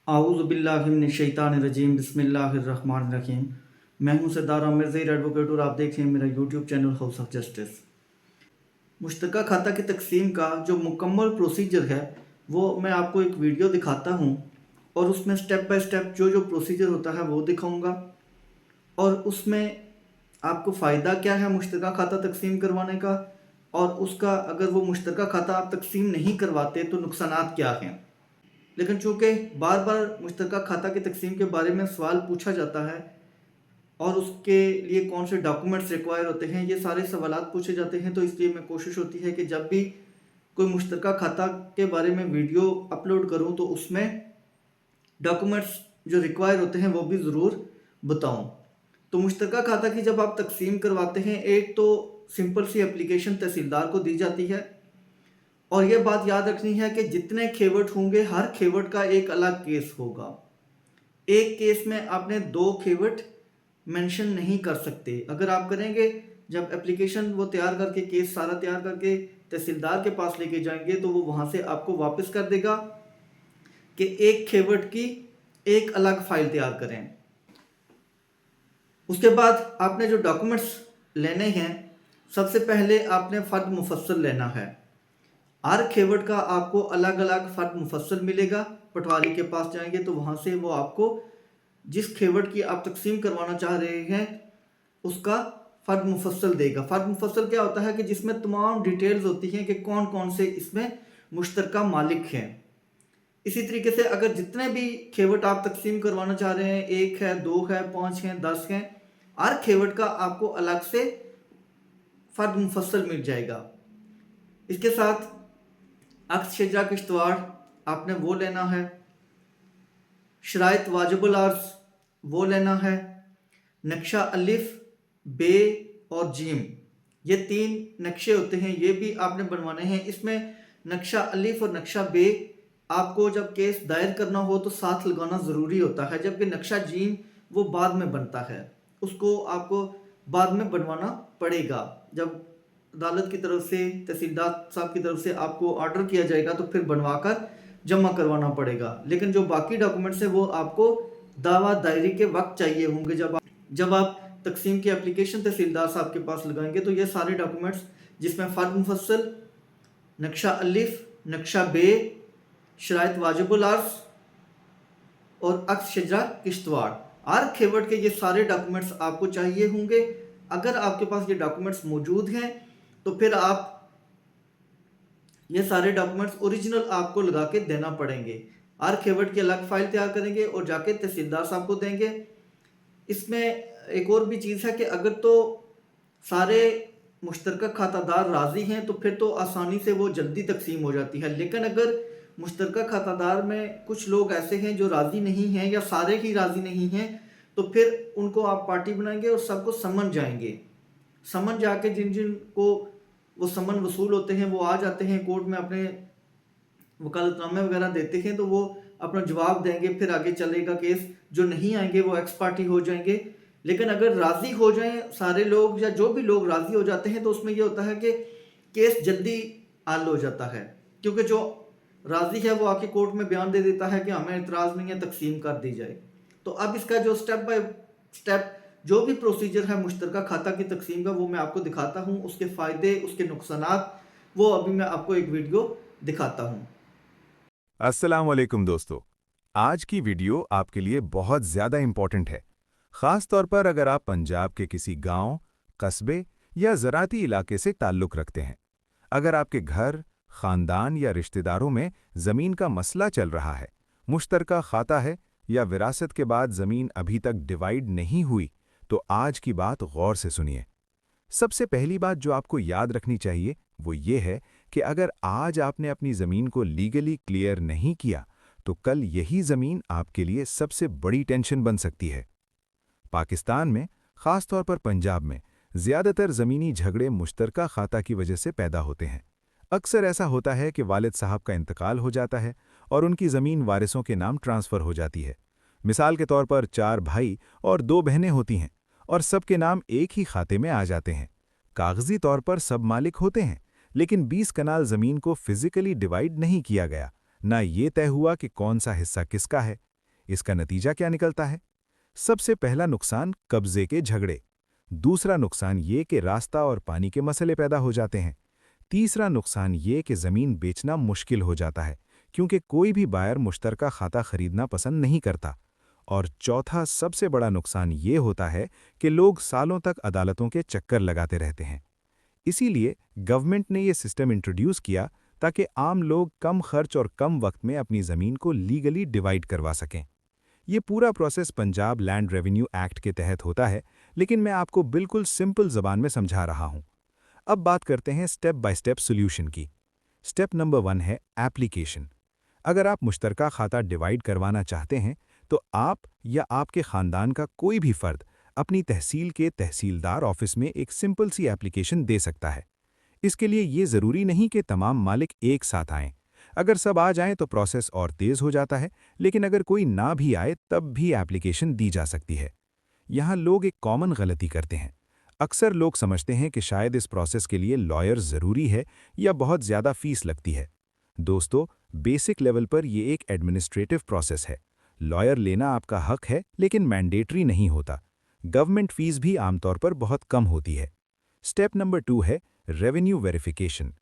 आऊज़ु बिल्लाहि मिनश शैतानिर रजीम बिस्मिल्लाहिर रहमानिर रहीम। मैं हूं सरदार आमिर ज़हीर एडवोकेट और आप देख रहे हैं मेरा YouTube channel House of Justice. मुश्तरका खाता की तकसीम का जो मुकम्मल प्रोसीजर है वो मैं आपको एक वीडियो दिखाता हूं और उसमें स्टेप बाय स्टेप जो जो प्रोसीजर होता है वो दिखाऊंगा और उसमें आपको फ़ायदा क्या है मुश्तरका खाता तकसीम करवाने का, और उसका अगर वो मुश्तरका खाता आप तकसीम नहीं करवाते तो नुकसानात क्या हैं। लेकिन चूँकि बार बार मुश्तरका खाता की तकसीम के बारे में सवाल पूछा जाता है और उसके लिए कौन से डॉक्यूमेंट्स रिक्वायर होते हैं, ये सारे सवालात पूछे जाते हैं, तो इसलिए मैं कोशिश होती है कि जब भी कोई मुश्तरका खाता के बारे में वीडियो अपलोड करूं तो उसमें डॉक्यूमेंट्स जो रिक्वायर होते हैं वो भी ज़रूर बताऊं। तो मुश्तरका खाता की जब आप तकसीम करवाते हैं, एक तो सिंपल सी एप्लीकेशन तहसीलदार को दी जाती है और ये बात याद रखनी है कि जितने खेवट होंगे हर खेवट का एक अलग केस होगा। एक केस में आपने दो खेवट मेंशन नहीं कर सकते। अगर आप करेंगे, जब एप्लीकेशन वो तैयार करके केस सारा तैयार करके तहसीलदार के पास लेके जाएंगे तो वो वहाँ से आपको वापस कर देगा कि एक खेवट की एक अलग फाइल तैयार करें। उसके बाद आपने जो डॉक्यूमेंट्स लेने हैं, सबसे पहले आपने फ़र्द मुफस्सल लेना है। हर खेवट का आपको अलग अलग फ़र्द मुफस्सल मिलेगा। पटवारी के पास जाएंगे तो वहाँ से वो आपको जिस खेवट की आप तकसीम करवाना चाह रहे हैं उसका फ़र्द मुफस्सल देगा। फ़र्द मुफस्सल क्या होता है कि जिसमें तमाम डिटेल्स होती हैं कि कौन कौन से इसमें मुश्तरका मालिक हैं। इसी तरीके से अगर जितने भी खेवट आप तकसीम करवाना चाह रहे हैं, एक है, दो है, पाँच हैं, 10 हैं, हर खेवट का आपको अलग से फ़र्द मुफस्सल मिल जाएगा। इसके साथ अक्स शजरा किश्तवाड़ आपने वो लेना है, शराइत वाजिबुल अर्ज़ वो लेना है, नक्शा अलिफ, बे और जीम, ये तीन नक्शे होते हैं, ये भी आपने बनवाने हैं। इसमें नक्शा अलिफ और नक्शा बे आपको जब केस दायर करना हो तो साथ लगाना ज़रूरी होता है, जबकि नक्शा जीम वो बाद में बनता है, उसको आपको बाद में बनवाना पड़ेगा। जब अदालत की तरफ से, तहसीलदार साहब की तरफ से आपको ऑर्डर किया जाएगा तो फिर बनवाकर जमा करवाना पड़ेगा। लेकिन जो बाकी डॉक्यूमेंट्स हैं वो आपको दावा दायरी के वक्त चाहिए होंगे। जब आप तकसीम की एप्लीकेशन तहसीलदार साहब के पास लगाएंगे तो ये सारे डॉक्यूमेंट्स जिसमें फ़र्द मुफस्सल, नक्शा अलिफ, नक्शा बे, शराइत वाजिबुल अर्ज़ और अक्स शजरा किश्तवाड़, हर खेवट के ये सारे डॉक्यूमेंट्स आपको चाहिए होंगे। अगर आपके पास ये डॉक्यूमेंट्स मौजूद हैं तो फिर आप ये सारे डॉक्यूमेंट्स ओरिजिनल आपको लगा के देना पड़ेंगे। हर खेवट की अलग फाइल तैयार करेंगे और जाके तहसीलदार साहब को देंगे। इसमें एक और भी चीज़ है कि अगर तो सारे मुश्तरका खातादार राज़ी हैं तो फिर तो आसानी से वो जल्दी तकसीम हो जाती है। लेकिन अगर मुश्तरका खातादार में कुछ लोग ऐसे हैं जो राज़ी नहीं हैं या सारे ही राज़ी नहीं हैं तो फिर उनको आप पार्टी बनाएंगे और सबको समन जाएंगे। समन जाके जिन जिन को वो समन वसूल होते हैं वो आ जाते हैं कोर्ट में, अपने वकालतनामे वगैरह देते हैं तो वो अपना जवाब देंगे, फिर आगे चलेगा केस। जो नहीं आएंगे वो एक्स पार्टी हो जाएंगे। लेकिन अगर राज़ी हो जाएं सारे लोग या जो भी लोग राज़ी हो जाते हैं तो उसमें ये होता है कि केस जल्दी हल हो जाता है, क्योंकि जो राज़ी है वो आके कोर्ट में बयान दे देता है कि हमें इतराज़ नहीं है, तकसीम कर दी जाए। तो अब इसका जो स्टेप बाय स्टेप जो भी प्रोसीजर है मुश्तरका खाता की तकसीम का वो मैं आपको दिखाता हूँ। उसके फ़ायदे, उसके नुकसानात, वो अभी मैं आपको एक वीडियो दिखाता हूँ। अस्सलाम वालेकुम दोस्तों, आज की वीडियो आपके लिए बहुत ज़्यादा इम्पॉर्टेंट है, ख़ास तौर पर अगर आप पंजाब के किसी गांव, कस्बे या ज़राती इलाके से ताल्लुक़ रखते हैं। अगर आपके घर, ख़ानदान या रिश्तेदारों में ज़मीन का मसला चल रहा है, मुश्तरका खाता है या विरासत के बाद ज़मीन अभी तक डिवाइड नहीं हुई, तो आज की बात गौर से सुनिए। सबसे पहली बात जो आपको याद रखनी चाहिए वो ये है कि अगर आज आपने अपनी ज़मीन को लीगली क्लियर नहीं किया तो कल यही ज़मीन आपके लिए सबसे बड़ी टेंशन बन सकती है। पाकिस्तान में, ख़ास तौर पर पंजाब में, ज़्यादातर ज़मीनी झगड़े मुश्तरका खाता की वजह से पैदा होते हैं। अक्सर ऐसा होता है कि वालिद साहब का इंतकाल हो जाता है और उनकी ज़मीन वारिसों के नाम ट्रांसफ़र हो जाती है। मिसाल के तौर पर 4 भाई और 2 बहनें होती हैं और सबके नाम एक ही खाते में आ जाते हैं। कागजी तौर पर सब मालिक होते हैं, लेकिन 20 कनाल ज़मीन को फिजिकली डिवाइड नहीं किया गया, ना ये तय हुआ कि कौन सा हिस्सा किसका है। इसका नतीजा क्या निकलता है? सबसे पहला नुकसान कब्जे के झगड़े। दूसरा नुकसान ये कि रास्ता और पानी के मसले पैदा हो जाते हैं। तीसरा नुकसान ये कि ज़मीन बेचना मुश्किल हो जाता है, क्योंकि कोई भी बायर मुश्तरका खाता खरीदना पसंद नहीं करता। और चौथा सबसे बड़ा नुकसान ये होता है कि लोग सालों तक अदालतों के चक्कर लगाते रहते हैं। इसीलिए गवर्नमेंट ने ये सिस्टम इंट्रोड्यूस किया ताकि आम लोग कम खर्च और कम वक्त में अपनी ज़मीन को लीगली डिवाइड करवा सकें। ये पूरा process Punjab land revenue act के तहत होता है, लेकिन मैं आपको बिल्कुल सिंपल ज़बान में समझा रहा हूँ। अब बात करते हैं स्टेप बाय स्टेप सॉल्यूशन की। स्टेप नंबर 1 है एप्लीकेशन। अगर आप मुश्तरका खाता डिवाइड करवाना चाहते हैं, तो आप या आपके ख़ानदान का कोई भी फ़र्द अपनी तहसील के तहसीलदार ऑफिस में एक सिंपल सी एप्लीकेशन दे सकता है। इसके लिए ये ज़रूरी नहीं कि तमाम मालिक एक साथ आएं। अगर सब आ जाएं तो प्रोसेस और तेज़ हो जाता है, लेकिन अगर कोई ना भी आए तब भी एप्लीकेशन दी जा सकती है। यहाँ लोग एक कॉमन गलती करते हैं। अक्सर लोग समझते हैं कि शायद इस प्रोसेस के लिए लॉयर ज़रूरी है या बहुत ज़्यादा फीस लगती है। दोस्तों, बेसिक लेवल पर ये एक एडमिनिस्ट्रेटिव प्रोसेस है। लॉयर लेना आपका हक है, लेकिन मैंडेटरी नहीं होता। गवर्नमेंट फीस भी आमतौर पर बहुत कम होती है। स्टेप नंबर 2 है रेवेन्यू वेरिफिकेशन।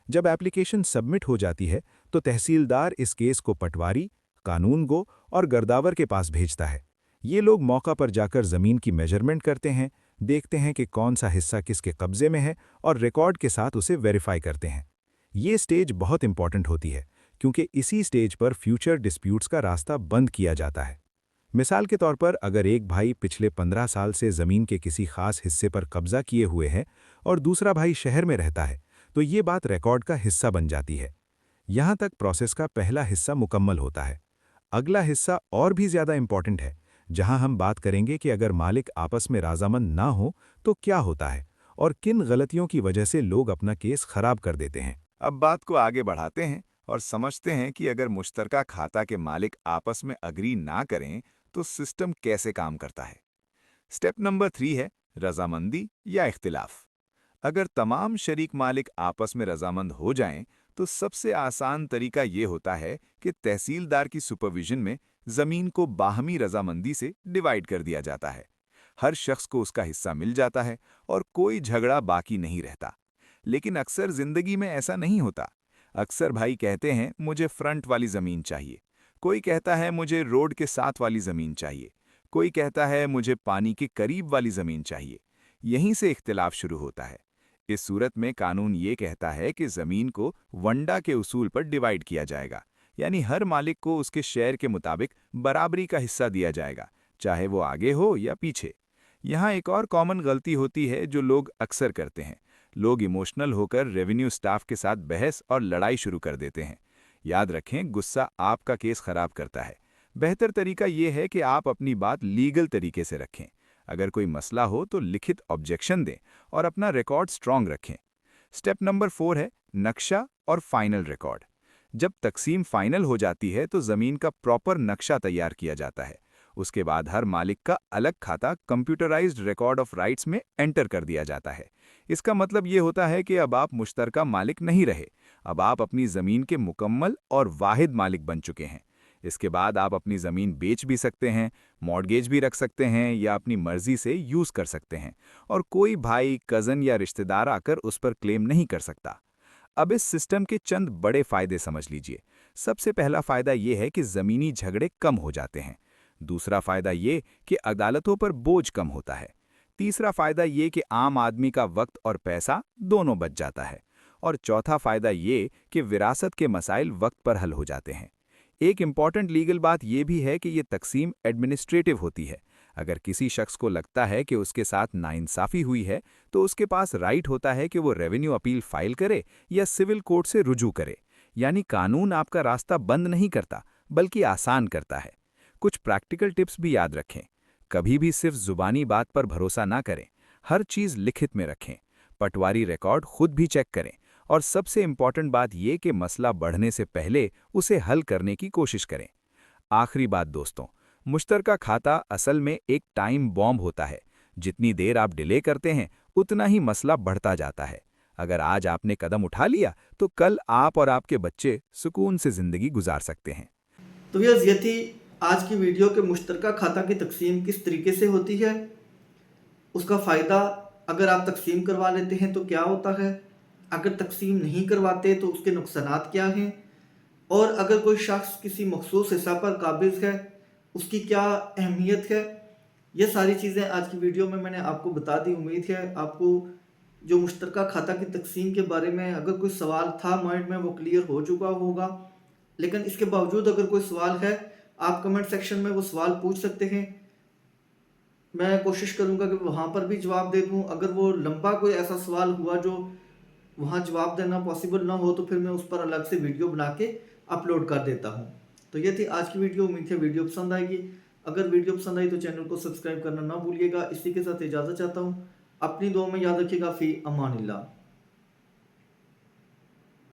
जब एप्लीकेशन सबमिट हो जाती है, तो तहसीलदार इस केस को पटवारी, कानूनगो और गर्दावर के पास भेजता है। ये लोग मौका पर जाकर ज़मीन की मेजरमेंट करते हैं, देखते हैं कि कौन सा हिस्सा किसके कब्जे में है और रिकॉर्ड के साथ उसे वेरीफाई करते हैं। ये स्टेज बहुत इंपॉर्टेंट होती है, क्योंकि इसी स्टेज पर फ्यूचर डिस्प्यूट्स का रास्ता बंद किया जाता है। मिसाल के तौर पर अगर एक भाई पिछले 15 साल से ज़मीन के किसी खास हिस्से पर कब्जा किए हुए है और दूसरा भाई शहर में रहता है, तो ये बात रिकॉर्ड का हिस्सा बन जाती है। यहाँ तक प्रोसेस का पहला हिस्सा मुकम्मल होता है। अगला हिस्सा और भी ज़्यादा इंपॉर्टेंट है, जहाँ हम बात करेंगे कि अगर मालिक आपस में राज़ामंद ना हो तो क्या होता है और किन गलतियों की वजह से लोग अपना केस खराब कर देते हैं। अब बात को आगे बढ़ाते हैं और समझते हैं कि अगर मुश्तरका खाता के मालिक आपस में अग्री ना करें तो सिस्टम कैसे काम करता है। स्टेप नंबर 3 है रजामंदी या इख्तिलाफ। अगर तमाम शरीक मालिक आपस में रजामंद हो जाएं, तो सबसे आसान तरीका ये होता है कि तहसीलदार की सुपरविजन में ज़मीन को बाहमी रजामंदी से डिवाइड कर दिया जाता है। हर शख्स को उसका हिस्सा मिल जाता है और कोई झगड़ा बाकी नहीं रहता। लेकिन अक्सर ज़िंदगी में ऐसा नहीं होता। अक्सर भाई कहते हैं मुझे फ्रंट वाली ज़मीन चाहिए, कोई कहता है मुझे रोड के साथ वाली ज़मीन चाहिए, कोई कहता है मुझे पानी के करीब वाली ज़मीन चाहिए। यहीं से इख्तिलाफ शुरू होता है। इस सूरत में कानून ये कहता है कि ज़मीन को वंडा के उसूल पर डिवाइड किया जाएगा, यानी हर मालिक को उसके शेयर के मुताबिक बराबरी का हिस्सा दिया जाएगा, चाहे वो आगे हो या पीछे। यहाँ एक और कॉमन गलती होती है जो लोग अक्सर करते हैं। लोग इमोशनल होकर रेवेन्यू स्टाफ के साथ बहस और लड़ाई शुरू कर देते हैं। याद रखें, गुस्सा आपका केस खराब करता है। बेहतर तरीका ये है कि आप अपनी बात लीगल तरीके से रखें। अगर कोई मसला हो तो लिखित ऑब्जेक्शन दें और अपना रिकॉर्ड स्ट्रॉन्ग रखें। स्टेप नंबर 4 है नक्शा और फाइनल रिकॉर्ड। जब तकसीम फाइनल हो जाती है तो ज़मीन का प्रॉपर नक्शा तैयार किया जाता है। उसके बाद हर मालिक का अलग खाता कंप्यूटराइज्ड रिकॉर्ड ऑफ राइट्स में एंटर कर दिया जाता है। इसका मतलब ये होता है कि अब आप मुश्तरका मालिक नहीं रहे, अब आप अपनी ज़मीन के मुकम्मल और वाहिद मालिक बन चुके हैं। इसके बाद आप अपनी ज़मीन बेच भी सकते हैं, मॉर्गेज भी रख सकते हैं या अपनी मर्जी से यूज़ कर सकते हैं, और कोई भाई, कज़न या रिश्तेदार आकर उस पर क्लेम नहीं कर सकता। अब इस सिस्टम के चंद बड़े फ़ायदे समझ लीजिए। सबसे पहला फ़ायदा ये है कि ज़मीनी झगड़े कम हो जाते हैं। दूसरा फ़ायदा ये कि अदालतों पर बोझ कम होता है। तीसरा फ़ायदा ये कि आम आदमी का वक्त और पैसा दोनों बच जाता है। और चौथा फ़ायदा ये कि विरासत के मसाइल वक्त पर हल हो जाते हैं। एक इम्पॉर्टेंट लीगल बात यह भी है कि ये तकसीम एडमिनिस्ट्रेटिव होती है। अगर किसी शख्स को लगता है कि उसके साथ नाइंसाफ़ी हुई है, तो उसके पास राइट होता है कि वो रेवेन्यू अपील फाइल करे या सिविल कोर्ट से रुजू करे। यानी कानून आपका रास्ता बंद नहीं करता, बल्कि आसान करता है। कुछ प्रैक्टिकल टिप्स भी याद रखें। कभी भी सिर्फ ज़ुबानी बात पर भरोसा ना करें, हर चीज़ लिखित में रखें। पटवारी रिकॉर्ड खुद भी चेक करें, और सबसे इम्पॉर्टेंट बात यह कि मसला बढ़ने से पहले उसे हल करने की कोशिश करें। आखिरी बात दोस्तों, मुश्तरका खाता असल में एक टाइम बॉम्ब होता है। जितनी देर आप डिले करते हैं, उतना ही मसला बढ़ता जाता है। अगर आज आपने कदम उठा लिया, तो कल आप और आपके बच्चे सुकून से ज़िंदगी गुजार सकते हैं। तो व्यूअर्स, ये थी आज की वीडियो के मुश्तरका खाता की तकसीम किस तरीके से होती है, उसका फ़ायदा अगर आप तकसीम करवा लेते हैं तो क्या होता है, अगर तकसीम नहीं करवाते तो उसके नुकसानात क्या हैं, और अगर कोई शख्स किसी मखसूस हिस्सा पर काबिज़ है उसकी क्या अहमियत है। ये सारी चीज़ें आज की वीडियो में मैंने आपको बता दी। उम्मीद है आपको जो मुश्तरका खाता की तकसीम के बारे में अगर कोई सवाल था माइंड में वो क्लियर हो चुका होगा। लेकिन इसके बावजूद अगर कोई सवाल है आप कमेंट सेक्शन में वो सवाल पूछ सकते हैं। मैं कोशिश करूँगा कि वहाँ पर भी जवाब दे दूँ। अगर वो लंबा कोई ऐसा सवाल हुआ जो वहाँ जवाब देना पॉसिबल ना हो तो फिर मैं उस पर अलग से वीडियो बना के अपलोड कर देता हूँ। तो ये थी आज की वीडियो। उम्मीद है वीडियो पसंद आएगी। अगर वीडियो पसंद आई तो चैनल को सब्सक्राइब करना ना भूलिएगा। इसी के साथ इजाज़त चाहता हूँ। अपनी दुआ में याद रखिएगा। फ़ी अमानिल्लाह।